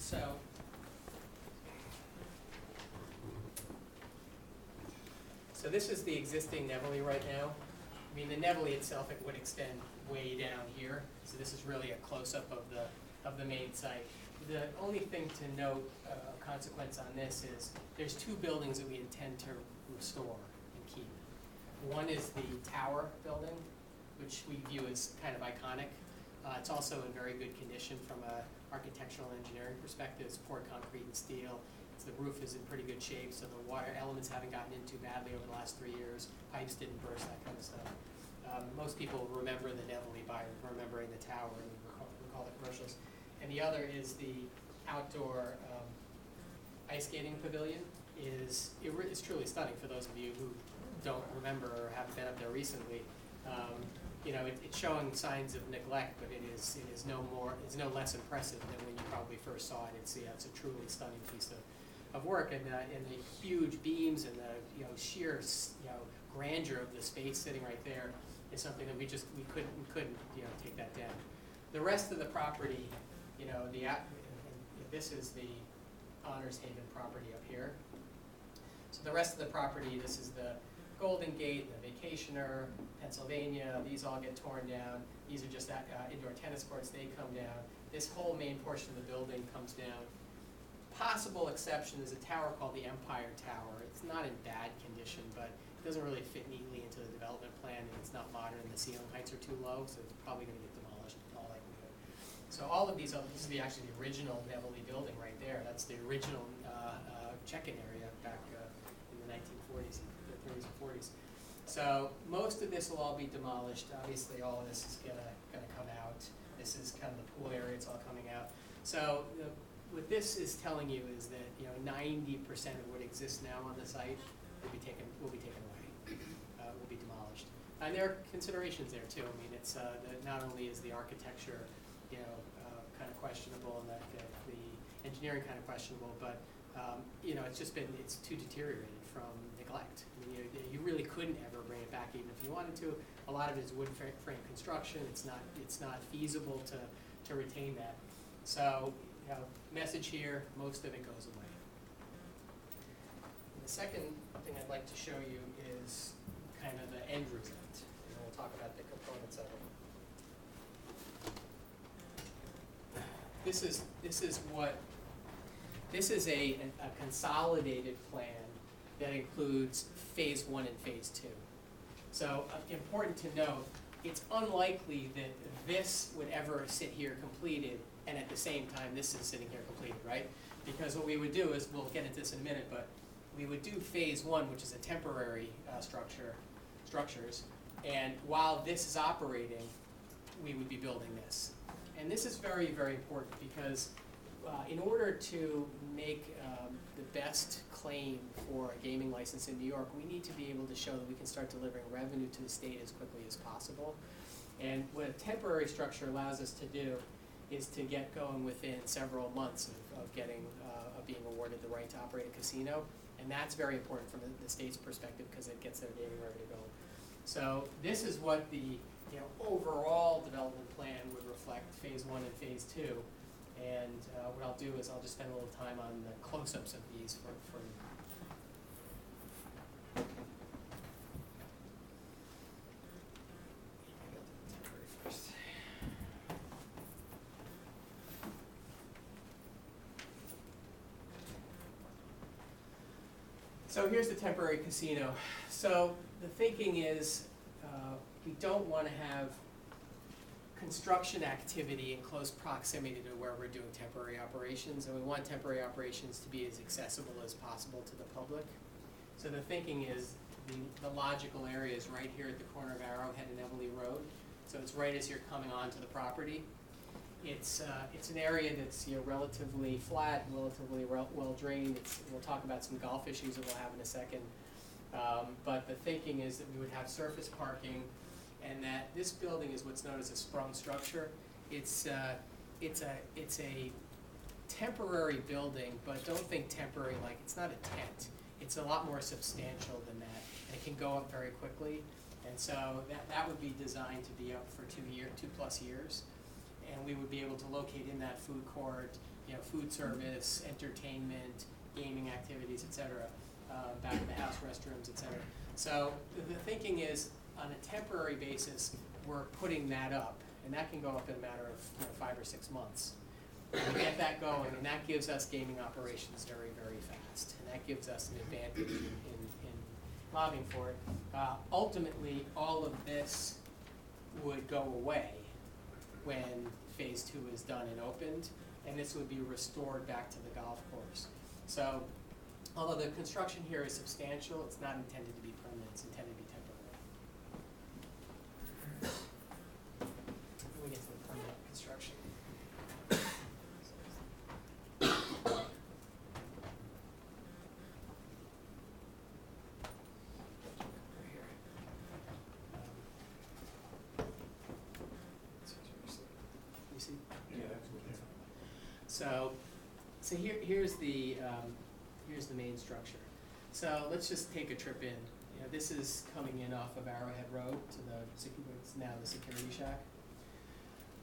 So this is the existing nevel right now. I mean, the nevel itself, it would extend way down here. So this is really a close-up of the main site. The only thing to note, consequence on this is there's two buildings that we intend to restore and keep. One is the tower building, which we view as kind of iconic. It's also in very good condition from an architectural engineering perspective. It's poured concrete and steel. The roof is in pretty good shape, so the water elements haven't gotten in too badly over the last 3 years. Pipes didn't burst, that kind of stuff. Most people remember the nevel by remembering the tower, and recall the commercials. And the other is the outdoor ice skating pavilion. It's truly stunning for those of you who don't remember or haven't been up there recently. You know, it's showing signs of neglect, but it's no less impressive than when you probably first saw it. It's a truly stunning piece of work, and the huge beams and the sheer grandeur of the space sitting right there is something that we couldn't take that down. The rest of the property, this is the Honors Haven property up here. So the rest of the property, this is the Golden Gate, the Vacationer, Pennsylvania, these all get torn down. These are just indoor tennis courts, they come down. This whole main portion of the building comes down. Possible exception is a tower called the Empire Tower. It's not in bad condition, but it doesn't really fit neatly into the development plan, and it's not modern, and the ceiling heights are too low, so it's probably going to get demolished in all likelihood. So all of these, this is actually the original nevel building right there. That's the original check-in area back in the 1940s, the 30s and 40s. So most of this will all be demolished. Obviously, all of this is gonna come out. This is kind of the pool area. It's all coming out. So what this is telling you is that 90% of what exists now on the site will be taken away, will be demolished. And there are considerations there too. I mean, it's not only is the architecture kind of questionable, and the engineering kind of questionable, but it's too deteriorated from neglect. I mean, you really couldn't ever bring it back even if you wanted to. A lot of it is wood frame construction. It's not feasible to retain that. So. Message here, most of it goes away. And the second thing I'd like to show you is kind of the end result, and then we'll talk about the components of it. This is a consolidated plan that includes phase 1 and phase 2. So important to note, it's unlikely that this would ever sit here completed and at the same time this is sitting here completed, right? Because what we would do is, we'll get into this in a minute, but we would do phase 1, which is a temporary structures, and while this is operating, we would be building this. And this is very, very important because in order to make the best claim for a gaming license in New York, we need to be able to show that we can start delivering revenue to the state as quickly as possible. And what a temporary structure allows us to do is to get going within several months of being awarded the right to operate a casino. And that's very important from the state's perspective because it gets their gaming ready to go. So this is what the overall development plan would reflect, phase 1 and phase 2. And what I'll do is I'll just spend a little time on the close-ups of these for So here's the temporary casino. So the thinking is we don't want to have construction activity in close proximity to where we're doing temporary operations, and we want temporary operations to be as accessible as possible to the public. So the thinking is the logical area is right here at the corner of Arrowhead and Emily Road. So it's right as you're coming onto the property. It's an area that's relatively flat, relatively well drained. We'll talk about some golf issues that we'll have in a second. But the thinking is that we would have surface parking, and that this building is what's known as a sprung structure. It's a temporary building, but don't think temporary like it's not a tent. It's a lot more substantial than that, and it can go up very quickly. And so that would be designed to be up for 2+ years. And we would be able to locate in that food court, food service, entertainment, gaming activities, etc. Back of the house restrooms, etc. So the thinking is, on a temporary basis, we're putting that up, and that can go up in a matter of 5 or 6 months. We get that going, and that gives us gaming operations very, very fast, and that gives us an advantage in lobbying for it. Ultimately, all of this would go away when phase 2 is done and opened, and this would be restored back to the golf course. So, although the construction here is substantial, it's not intended to be permanent, it's intended to be temporary. When we get to the permanent construction. So here's the main structure. So let's just take a trip in. This is coming in off of Arrowhead Road to what's now the security shack.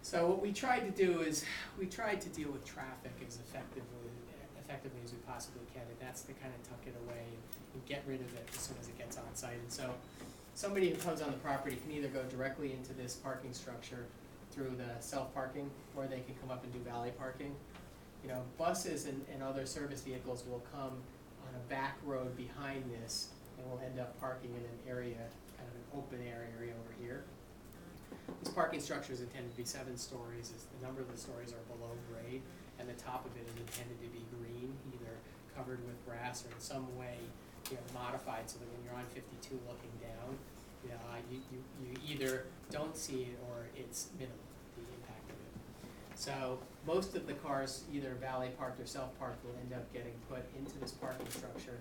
So what we tried to do is we tried to deal with traffic as effectively as we possibly can, and that's to kind of tuck it away and get rid of it as soon as it gets on site. And so somebody who comes on the property can either go directly into this parking structure through the self-parking, or they can come up and do valet parking. Buses and other service vehicles will come on a back road behind this, and will end up parking in an area, kind of an open area over here. This parking structure is intended to be 7 stories. The number of the stories are below grade, and the top of it is intended to be green, either covered with grass or in some way modified so that when you're on 52 looking down, you either don't see it or it's minimal, the impact of it. So most of the cars, either valet parked or self-parked, will end up getting put into this parking structure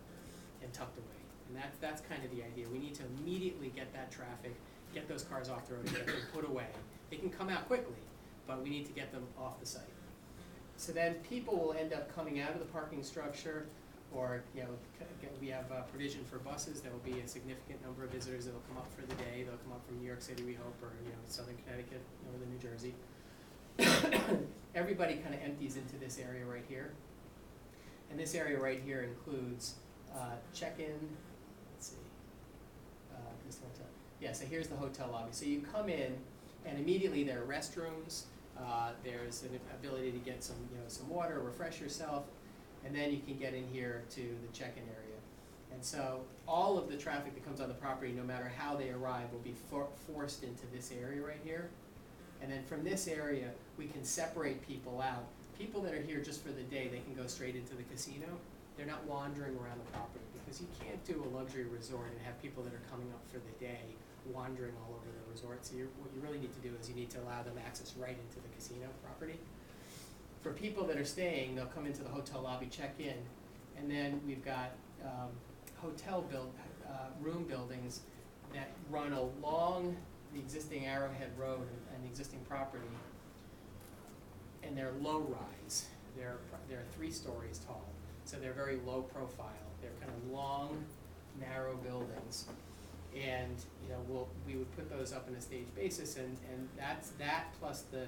and tucked away. And that's kind of the idea. We need to immediately get that traffic, get those cars off the road, get them put away. They can come out quickly, but we need to get them off the site. So then people will end up coming out of the parking structure, or we have provision for buses. There will be a significant number of visitors that will come up for the day. They'll come up from New York City, we hope, or Southern Connecticut, Northern New Jersey. Everybody kind of empties into this area right here. And this area right here includes check-in, let's see, this hotel. Yeah, so here's the hotel lobby. So you come in, and immediately there are restrooms. There's an ability to get some water, refresh yourself, and then you can get in here to the check-in area. And so all of the traffic that comes on the property, no matter how they arrive, will be forced into this area right here. And then from this area, we can separate people out. People that are here just for the day, they can go straight into the casino. They're not wandering around the property, because you can't do a luxury resort and have people that are coming up for the day wandering all over the resort. So what you really need to do is you need to allow them access right into the casino property. For people that are staying, they'll come into the hotel lobby, check in, and then we've got room buildings that run along the existing Arrowhead Road and the existing property, and they're low rise. They're 3 stories tall, so they're very low profile. They're kind of long, narrow buildings, and we would put those up on a stage basis, and that plus the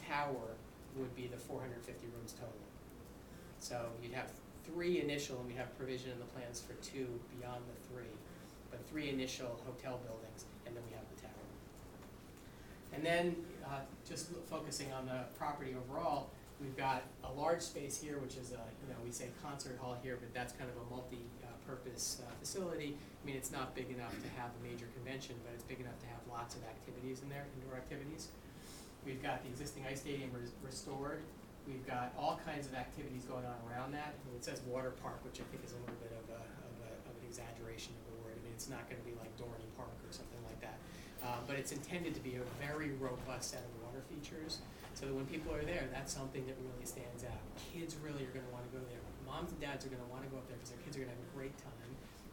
tower would be the 450 rooms total. So you'd have 3 initial, and we have provision in the plans for 2 beyond the 3, but 3 initial hotel buildings, and then we have the tower. And then just focusing on the property overall, we've got a large space here, which is we say concert hall here, but that's kind of a multi-purpose facility. I mean, it's not big enough to have a major convention, but it's big enough to have lots of activities in there, indoor activities. We've got the existing ice stadium restored. We've got all kinds of activities going on around that. I mean, it says water park, which I think is a little bit of an exaggeration of the word. I mean, it's not going to be like Dorney Park or something like that. But it's intended to be a very robust set of water features, so that when people are there, that's something that really stands out. Kids really are going to want to go there. Moms and dads are going to want to go up there because their kids are going to have a great time.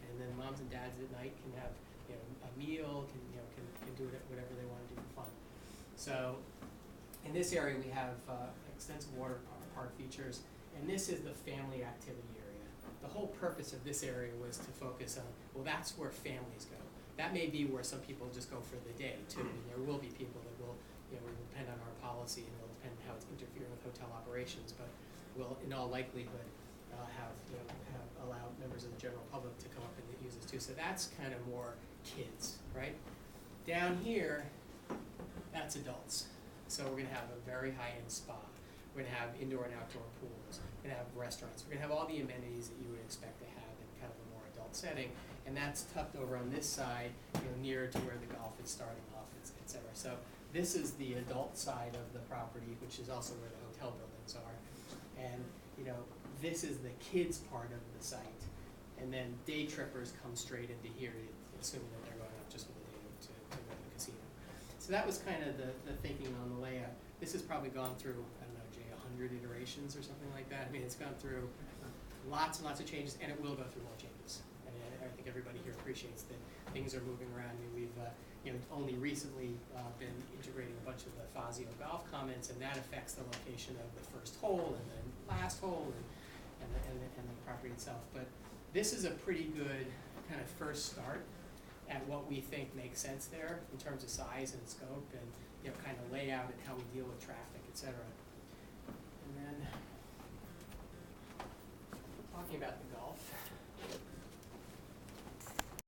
And then moms and dads at night can have a meal, can do whatever they want to do for fun. So in this area we have extensive water park features, and this is the family activity area. The whole purpose of this area was to focus on, well, that's where families go. That may be where some people just go for the day too. And there will be people that will, will depend on our policy, and it will depend on how it's interfering with hotel operations. But will in all likelihood allow members of the general public to come up and use this too. So that's kind of more kids, right? Down here, that's adults. So we're going to have a very high-end spa. We're going to have indoor and outdoor pools. We're going to have restaurants. We're going to have all the amenities that you would expect to have in kind of a more adult setting. And that's tucked over on this side, nearer to where the golf is starting off, et cetera. So this is the adult side of the property, which is also where the hotel buildings are. And this is the kids part of the site. And then day trippers come straight into here, assuming that they're going up just for the day to go to the casino. So that was kind of the thinking on the layout. This has probably gone through, I don't know, Jay, 100 iterations or something like that. I mean, it's gone through lots and lots of changes, and it will go through more changes. And I think everybody here appreciates that things are moving around. I mean, we've only recently been integrating a bunch of the Fazio golf comments, and that affects the location of the first hole and the last hole and the property itself. But this is a pretty good kind of first start at what we think makes sense there in terms of size and scope and kind of layout and how we deal with traffic, et cetera. And then